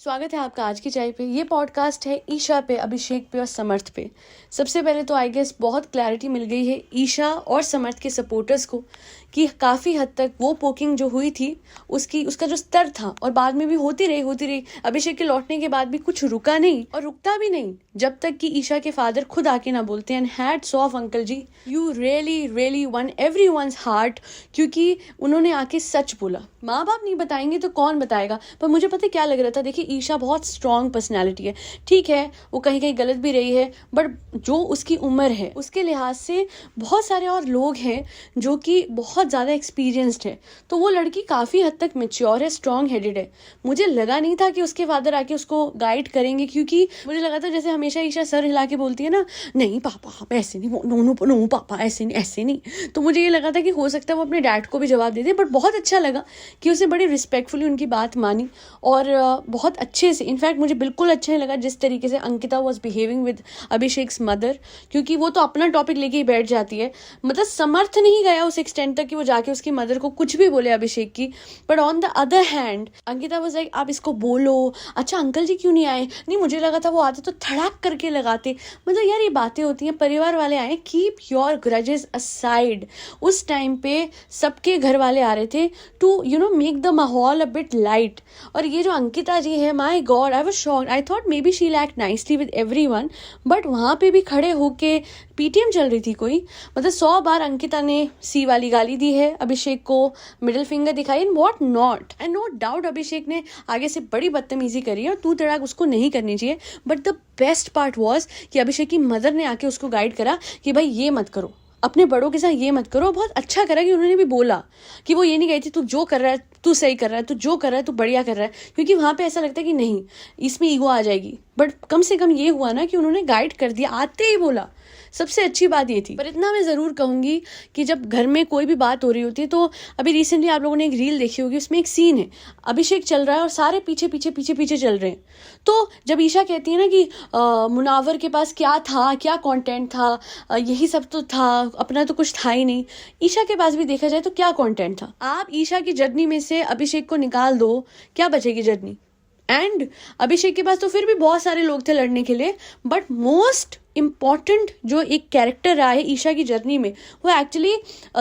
स्वागत है आपका आज की चाय पे। ये पॉडकास्ट है ईशा पे, अभिषेक पे और समर्थ पे। सबसे पहले तो आई गेस बहुत क्लैरिटी मिल गई है ईशा और समर्थ के सपोर्टर्स को कि काफ़ी हद तक वो पोकिंग जो हुई थी उसका जो स्तर था और बाद में भी होती रही। अभिषेक के लौटने के बाद भी कुछ रुका नहीं और रुकता भी नहीं जब तक कि ईशा के फादर खुद आके ना बोलते हैं hats off uncle ji, you really won everyone's heart, क्योंकि उन्होंने आके सच बोला। माँ बाप नहीं बताएंगे तो कौन बताएगा। पर मुझे पता क्या लग रहा था, देखिए ईशा बहुत स्ट्रॉन्ग पर्सनैलिटी है, ठीक है वो कहीं कहीं गलत भी रही है, बट जो उसकी उम्र है उसके लिहाज से बहुत सारे और लोग हैं जो कि बहुत ज़्यादा एक्सपीरियंस्ड है, तो वो लड़की काफ़ी हद तक मेच्योर है, स्ट्रॉन्ग हेडेड है। मुझे लगा नहीं था कि उसके फादर आके उसको गाइड करेंगे, क्योंकि मुझे लगा था जैसे हमेशा ईशा सर हिला के बोलती है ना, नहीं पापा आप ऐसे नहीं, नो पापा ऐसे नहीं। तो मुझे ये लगा था कि हो सकता है वो अपने डैड को भी जवाब दे दे, बट बहुत अच्छा लगा कि उसने बड़ी रिस्पेक्टफुली उनकी बात मानी और बहुत अच्छे से। इनफैक्ट मुझे बिल्कुल अच्छा नहीं लगा जिस तरीके से Ankita was behaving with Abhishek's mother, क्योंकि वो तो अपना टॉपिक लेके ही बैठ जाती है। मतलब समर्थ नहीं गया उस एक्सटेंट तक कि वो जाके उसकी मदर को कुछ भी बोले अभिषेक की, but on the other hand Ankita was like आप इसको बोलो, अच्छा अंकल जी क्यों नहीं आए। नहीं, मुझे लगा था वो आते तो धड़ाक करके लगाते। मतलब यार ये बातें होती हैं, परिवार वाले आए, कीप योर ग्रजेस असाइड। उस टाइम पे सबके घर वाले आ रहे थे टू मेक द माहौल अ बिट लाइट। और ये जो अंकिता जी है, my God, I was shocked. I thought may be she act nicely with everyone, but वहाँ पे भी खड़े होके पीटीएम चल रही थी कोई। मतलब 100 बार अंकिता ने सी वाली गाली दी है अभिषेक को, मिडिल फिंगर दिखाई, and what not. And no doubt Abhishek ने आगे से बड़ी बदतमीजी करी है और तू तड़ाक उसको नहीं करनी चाहिए। But the best part was कि अभिषेक की मदर ने आके उसको गाइड करा कि भाई ये मत करो, अपने बड़ों के साथ ये मत करो। बहुत अच्छा करा कि उन्होंने भी बोला कि वो ये नहीं कही थी तू जो कर रहा है तू सही कर रहा है, तू जो कर रहा है तू बढ़िया कर रहा है, क्योंकि वहाँ पे ऐसा लगता है कि नहीं इसमें ईगो आ जाएगी। बट कम से कम ये हुआ ना कि उन्होंने गाइड कर दिया, आते ही बोला। सबसे अच्छी बात ये थी। पर इतना मैं ज़रूर कहूँगी कि जब घर में कोई भी बात हो रही होती है, तो अभी रिसेंटली आप लोगों ने एक रील देखी होगी, उसमें एक सीन है अभिषेक चल रहा है और सारे पीछे पीछे चल रहे हैं। तो जब ईशा कहती है ना कि मुनावर के पास क्या था, क्या कंटेंट था, यही सब तो था, अपना तो कुछ था ही नहीं। ईशा के पास भी देखा जाए तो क्या कंटेंट था। आप ईशा की जर्नी में से अभिषेक को निकाल दो, क्या बचेगी जर्नी। एंड अभिषेक के पास तो फिर भी बहुत सारे लोग थे लड़ने के लिए, बट मोस्ट इम्पॉर्टेंट जो एक कैरेक्टर रहा है ईशा की जर्नी में, वो एक्चुअली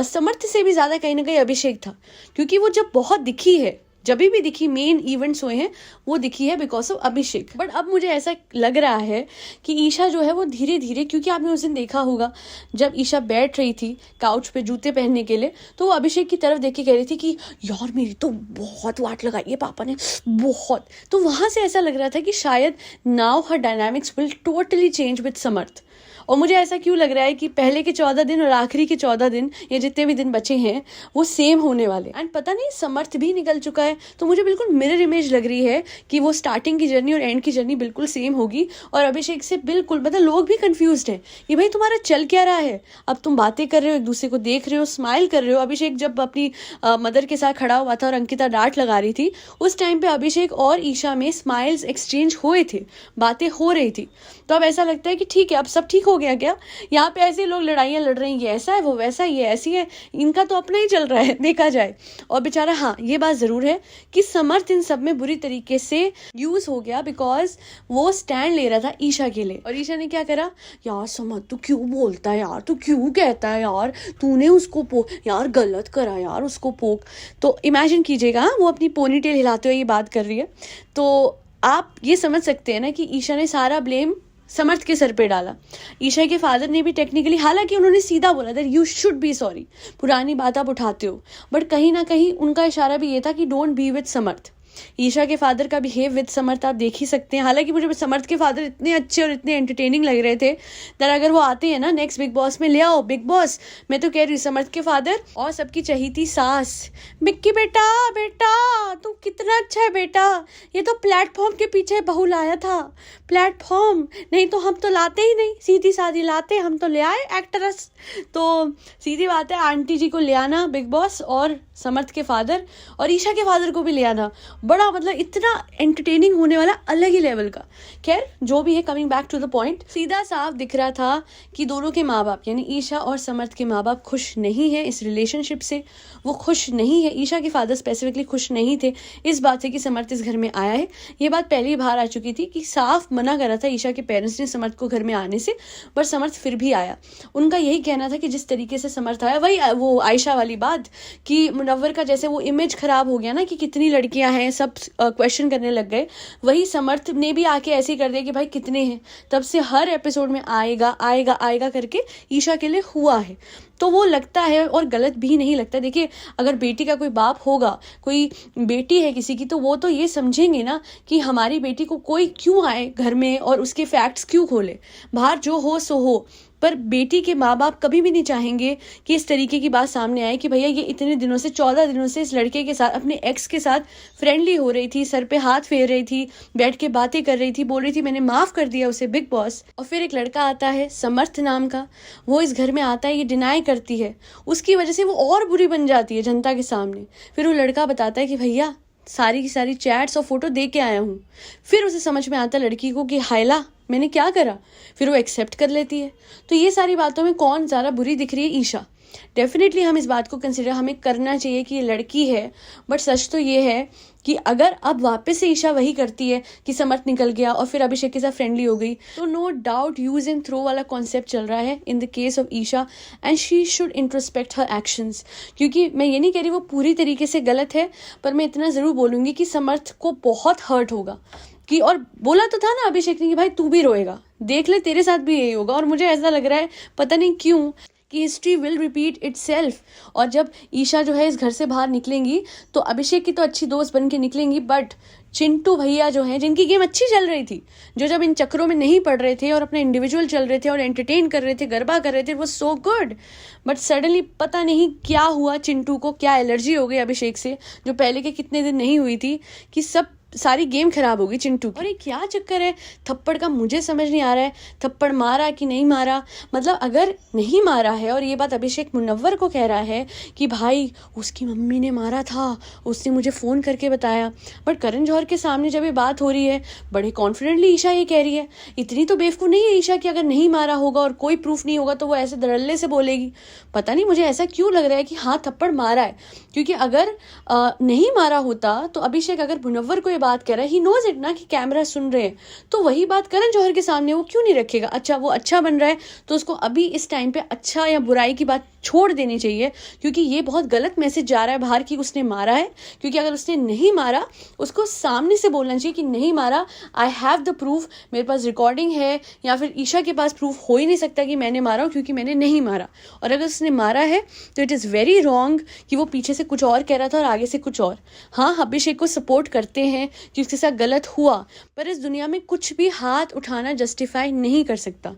समर्थ से भी ज़्यादा कहीं ना कहीं अभिषेक था। क्योंकि वो जब बहुत दिखी है, जब भी दिखी, मेन इवेंट्स हुए हैं वो दिखी है बिकॉज ऑफ अभिषेक। बट अब मुझे ऐसा लग रहा है कि ईशा जो है वो धीरे धीरे, क्योंकि आपने उस दिन देखा होगा जब ईशा बैठ रही थी काउच पे जूते पहनने के लिए, तो वो अभिषेक की तरफ देख के कह रही थी कि यार मेरी तो बहुत वाट लगाई है पापा ने, बहुत। तो वहाँ से ऐसा लग रहा था कि शायद now her dynamics will totally change with Samarth. और मुझे ऐसा क्यों लग रहा है कि पहले के 14 दिन और आखिरी के 14 दिन, या जितने भी दिन बचे हैं, वो सेम होने वाले। एंड पता नहीं समर्थ भी निकल चुका है, तो मुझे बिल्कुल मिरर इमेज लग रही है कि वो स्टार्टिंग की जर्नी और एंड की जर्नी बिल्कुल सेम होगी। और अभिषेक से बिल्कुल, मतलब लोग भी कंफ्यूज्ड हैं कि भाई तुम्हारा चल क्या रहा है। अब तुम बातें कर रहे हो, एक दूसरे को देख रहे हो, स्माइल कर रहे हो। अभिषेक जब अपनी मदर के साथ खड़ा हुआ था और अंकिता डांट लगा रही थी, उस टाइम पे अभिषेक और ईशा में स्माइल्स एक्सचेंज हुए थे, बातें हो रही थी। तो अब ऐसा लगता है कि ठीक है, अब सब ठीक हो गया क्या। यहाँ पे ऐसे लोग लड़ाइयाँ लड़ रहे हैं, ये ऐसा है वो वैसा, ये ऐसी है, इनका तो अपना ही चल रहा है देखा जाए। और बेचारा, हाँ ये बात जरूर है कि समर्थ इन सब में बुरी तरीके से यूज हो गया, बिकॉज वो स्टैंड ले रहा था ईशा के लिए। और ईशा ने क्या करा, यार समर्थ तू क्यों बोलता है यार, तू क्यों कहता है यार, तूने उसको यार गलत करा यार, उसको पोक। तो इमेजिन कीजिएगा, वो अपनी पोनी टेल हिलाते हुए ये बात कर रही है। तो आप ये समझ सकते हैं ना कि ईशा ने सारा ब्लेम समर्थ के सर पे डाला। ईशा के फादर ने भी टेक्निकली, हालांकि उन्होंने सीधा बोला that you should be sorry, पुरानी बात आप उठाते हो, बट कहीं ना कहीं उनका इशारा भी ये था कि डोंट बी विद समर्थ। ईशा के फादर का बिहेव विद समर्थ आप देख ही सकते हैं। हालांकि मुझे समर्थ के फादर इतने अच्छे और इतने एंटरटेनिंग लग रहे थे, तर अगर वो आते हैं ना नेक्स्ट बिग बॉस में, ले आओ बिग बॉस। मैं तो कह रही हूँ समर्थ के फादर और सबकी चहीती सास, बिक्की बेटा बेटा तू कितना अच्छा है बेटा, ये तो प्लेटफॉर्म के पीछे बहू लाया था, प्लेटफॉर्म नहीं तो हम तो लाते ही नहीं, सीधी सादी लाते, हम तो ले आए एक्ट्रेस। तो सीधी बात है, आंटी जी को ले आना बिग बॉस और समर्थ के फादर और ईशा के फादर को भी ले आना, बड़ा मतलब इतना एंटरटेनिंग होने वाला अलग ही लेवल का। खैर जो भी है, coming back to the point, सीधा साफ दिख रहा था कि दोनों के माँ बाप यानी ईशा और समर्थ के माँ बाप खुश नहीं है इस रिलेशनशिप से। वो खुश नहीं है, ईशा के फादर स्पेसिफिकली खुश नहीं थे इस बात से कि समर्थ इस घर में आया है। ये बात पहले ही बाहर आ चुकी थी कि साफ मना करा था ईशा के पेरेंट्स ने समर्थ को घर में आने से, पर समर्थ फिर भी आया। उनका यही कहना था कि जिस तरीके से समर्थ आया, वही वो आयशा वाली बात कि मुनव्वर का जैसे वो इमेज खराब हो गया ना कि कितनी लड़कियां हैं, सब क्वेश्चन करने लग गए, वही समर्थ ने भी आके ऐसे ही कर दिया कि भाई कितने हैं। तब से हर एपिसोड में आएगा आएगा आएगा करके ईशा के लिए हुआ है। तो वो लगता है, और गलत भी नहीं लगता। देखिए अगर बेटी का कोई बाप होगा, कोई बेटी है किसी की, तो वो तो ये समझेंगे ना कि हमारी बेटी को कोई क्यों आए घर में और उसके फैक्ट्स क्यों खोले, बाहर जो हो सो हो। पर बेटी के माँ बाप कभी भी नहीं चाहेंगे कि इस तरीके की बात सामने आए कि भैया ये इतने दिनों से 14 दिनों से इस लड़के के साथ, अपने एक्स के साथ फ्रेंडली हो रही थी, सर पे हाथ फेर रही थी, बैठ के बातें कर रही थी, बोल रही थी मैंने माफ कर दिया उसे बिग बॉस। और फिर एक लड़का आता है समर्थ नाम का, वो इस घर में आता है, ये डिनाई करती है, उसकी वजह से वो और बुरी बन जाती है जनता के सामने। फिर वो लड़का बताता है कि भैया सारी की सारी चैट्स और फोटो दे के आया हूँ। फिर उसे समझ में आता लड़की को कि हायला मैंने क्या करा। फिर वो एक्सेप्ट कर लेती है। तो ये सारी बातों में कौन ज़्यादा बुरी दिख रही है? ईशा। डेफिनेटली हम इस बात को कंसिडर हमें करना चाहिए कि ये लड़की है, बट सच तो ये है कि अगर अब वापस से ईशा वही करती है कि समर्थ निकल गया और फिर अभिषेक के साथ फ्रेंडली हो गई, तो no doubt use and throw वाला कॉन्सेप्ट चल रहा है in the case of Isha, and she should introspect her actions. क्योंकि मैं ये नहीं कह रही वो पूरी तरीके से गलत है, पर मैं इतना ज़रूर बोलूँगी कि समर्थ को बहुत हर्ट होगा कि, और बोला तो था ना अभिषेक ने कि भाई तू भी रोएगा, देख ले तेरे साथ भी यही होगा। और मुझे ऐसा लग रहा है पता नहीं क्यों कि हिस्ट्री विल रिपीट इटसेल्फ। और जब ईशा जो है इस घर से बाहर निकलेंगी तो अभिषेक की तो अच्छी दोस्त बन के निकलेंगी, बट चिंटू भैया जो हैं, जिनकी गेम अच्छी चल रही थी, जो जब इन चक्रों में नहीं पड़ रहे थे और अपने इंडिविजुअल चल रहे थे और एंटरटेन कर रहे थे, गरबा कर रहे थे, वो सो गुड, बट सडनली पता नहीं क्या हुआ, चिंटू को क्या एलर्जी हो गई अभिषेक से, जो पहले के कितने दिन नहीं हुई थी, कि सब सारी गेम खराब होगी चिंटू की। और ये क्या चक्कर है थप्पड़ का, मुझे समझ नहीं आ रहा है। थप्पड़ मारा कि नहीं मारा, मतलब अगर नहीं मारा है और ये बात अभिषेक मुनव्वर को कह रहा है कि भाई उसकी मम्मी ने मारा था, उसने मुझे फ़ोन करके बताया, बट करण जौहर के सामने जब ये बात हो रही है बड़े कॉन्फिडेंटली ईशा ये कह रही है। इतनी तो बेवकूफ़ नहीं है ईशा कि अगर नहीं मारा होगा और कोई प्रूफ नहीं होगा तो वो ऐसे धड़ल्ले से बोलेगी। पता नहीं मुझे ऐसा क्यों लग रहा है कि हाँ थप्पड़ मारा है, क्योंकि अगर नहीं मारा होता तो अभिषेक अगर मुनव्वर को बात कर रहा है, ही नोज इट ना कि कैमरा सुन रहे हैं, तो वही बात करण जौहर के सामने वो क्यों नहीं रखेगा। अच्छा वो अच्छा बन रहा है तो उसको अभी इस टाइम पे अच्छा या बुराई की बात छोड़ देनी चाहिए, क्योंकि ये बहुत गलत मैसेज जा रहा है बाहर कि उसने मारा है। क्योंकि अगर उसने नहीं मारा उसको सामने से बोलना चाहिए कि नहीं मारा, आई हैव द प्रूफ, मेरे पास रिकॉर्डिंग है, या फिर ईशा के पास प्रूफ हो ही नहीं सकता कि मैंने मारा हूँ क्योंकि मैंने नहीं मारा। और अगर उसने मारा है तो इट इज़ वेरी रॉन्ग कि वो पीछे से कुछ और कह रहा था और आगे से कुछ और। हाँ अभिषेक को सपोर्ट करते हैं कि उसके साथ गलत हुआ, पर इस दुनिया में कुछ भी हाथ उठाना जस्टिफाई नहीं कर सकता।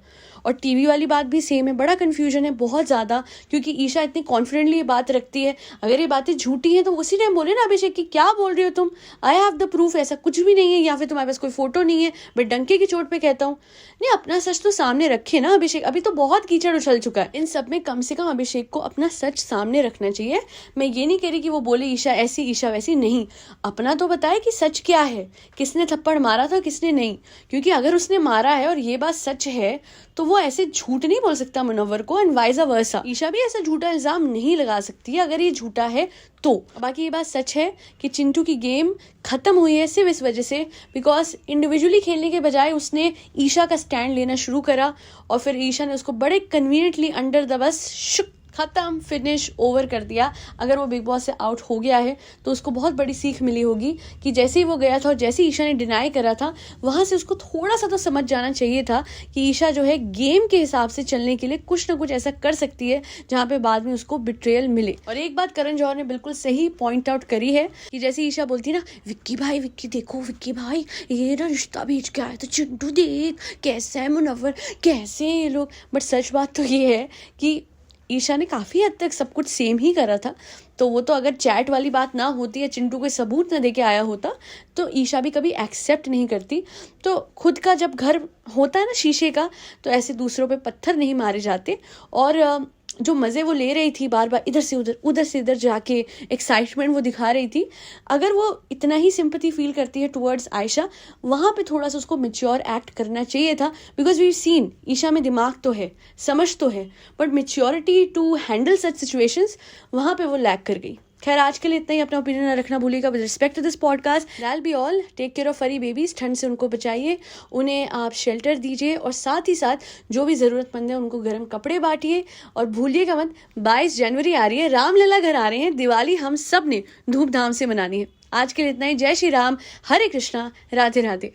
और टीवी वाली बात भी सेम है, बड़ा कन्फ्यूजन है बहुत ज़्यादा, क्योंकि ईशा इतनी कॉन्फिडेंटली ये बात रखती है। अगर ये बातें झूठी हैं तो उसी टाइम बोले ना अभिषेक कि क्या बोल रही हो तुम, आई हैव द प्रूफ, ऐसा कुछ भी नहीं है, या फिर तुम्हारे पास कोई फोटो नहीं है, मैं डंके की चोट पे कहता हूँ। नहीं, अपना सच तो सामने रखे ना अभिषेक, अभी तो बहुत कीचड़ उछल चुका है इन सब में, कम से कम अभिषेक को अपना सच सामने रखना चाहिए। मैं ये नहीं कह रही कि वो बोले ईशा ऐसी ईशा वैसी, नहीं, अपना तो बताए कि सच क्या है, किसने थप्पड़ मारा था किसने नहीं। क्योंकि अगर उसने मारा है और ये बात सच है तो वो ऐसे झूठ नहीं बोल सकता मुनव्वर को, एंड वाइजा वर्सा ईशा भी ऐसा झूठा इल्जाम नहीं लगा सकती है अगर ये झूठा है तो। बाकी ये बात सच है कि चिंटू की गेम खत्म हुई है सिर्फ इस वजह से बिकॉज इंडिविजुअली खेलने के बजाय उसने ईशा का स्टैंड लेना शुरू करा, और फिर ईशा ने उसको बड़े कन्वीनियंटली अंडर द बस खत्म, फिनिश, ओवर कर दिया। अगर वो बिग बॉस से आउट हो गया है तो उसको बहुत बड़ी सीख मिली होगी कि जैसे ही वो गया था और जैसे ईशा ने डिनाई करा था, वहाँ से उसको थोड़ा सा तो समझ जाना चाहिए था कि ईशा जो है गेम के हिसाब से चलने के लिए कुछ ना कुछ ऐसा कर सकती है जहाँ पे बाद में उसको बिट्रेयल मिले। और एक बात करण जौहर ने बिल्कुल सही पॉइंट आउट करी है कि जैसे ईशा बोलती है ना, विक्की भाई, विक्की देखो, विक्की भाई ये ना रिश्ता भेज के आया था, चिंटू देख कैसा है मुनव्वर, कैसे हैं ये लोग। बट सच बात तो ये है कि ईशा ने काफ़ी हद तक सब कुछ सेम ही करा था, तो वो तो अगर चैट वाली बात ना होती या चिंटू कोई सबूत ना देके आया होता तो ईशा भी कभी एक्सेप्ट नहीं करती। तो खुद का जब घर होता है ना शीशे का, तो ऐसे दूसरों पे पत्थर नहीं मारे जाते। और जो मज़े वो ले रही थी, बार बार इधर से इधर जाके एक्साइटमेंट वो दिखा रही थी, अगर वो इतना ही सिंपैथी फील करती है टुवर्ड्स आयशा, वहाँ पे थोड़ा सा उसको मैच्योर एक्ट करना चाहिए था। बिकॉज वी सीन ईशा में दिमाग तो है, समझ तो है, but maturity to handle such situations वहाँ पे वो लैक कर गई। खैर, आज के लिए इतना ही। अपना ओपिनियन रखना भूलिएगा। With respect to this podcast, that be all. Take care of furry babies. ठंड से उनको बचाइए, उन्हें आप शेल्टर दीजिए, और साथ ही साथ जो भी ज़रूरतमंद है उनको गर्म कपड़े बांटिए। और भूलिएगा मत, 22 जनवरी आ रही है, रामलला घर आ रहे हैं, दिवाली हम सब ने धूमधाम से मनानी है। आज के लिए इतना ही। जय श्री राम, हरे कृष्णा, राधे राधे।